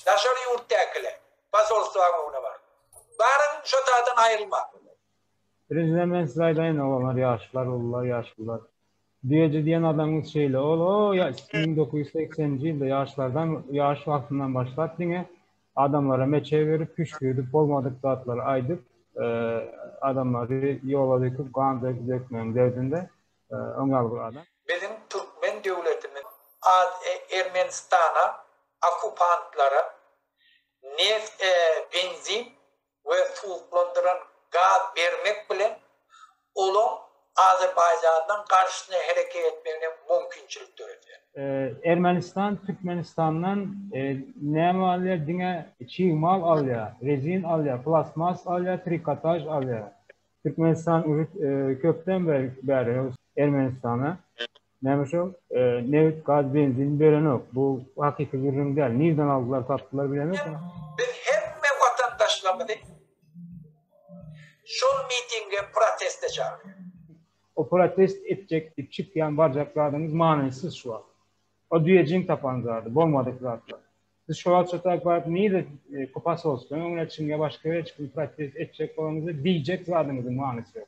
Yaşar yurttakile. Pasolstağın ona var. Barın şotadan ayrılma. Birinci men size aydayn olanlar yaşlılar, olurlar, yaşlılar. Diyece diyen adamın şeyle, o ya 1980-ci yılda yaş vaxtından başlat dine adamlara meçe verip, püşkürdük, olmadık zatları aydıp, adamları yola döküp, kan dökmeyen derdinde ongal bir adam. Bizim Türkmen devletimin Ermenistan'a, okupantlara neft, benzin ve soğuklandıran gaz vermek bile onun Azerbaycan'dan karşısına hareket etmene mümkünçülük görüyor. Ermenistan, Türkmenistan'dan ne alıyor? Dine çiğ mal alıyor, rezin alıyor, plasmas alıyor, trikotaj alıyor. Türkmenistan kökten beri Ermenistan'a neymiş o? Neft, gaz, benzin veren yok. Bu hakiki bir ürün değil. Nereden aldılar, tatlılar bilen yok mu? Ben hemme vatandaşlarımı şu mitinge proteste çağırıyor. O protest edecek, çıkyan varacaklarınız manasız şu an. O diyeceğin tapancardı, bolmadık zatlar. Siz şu an çatak var, niye de kupası olsun, onun için başka bir protest edecek olanınızı diyecek zatınızın manası yok.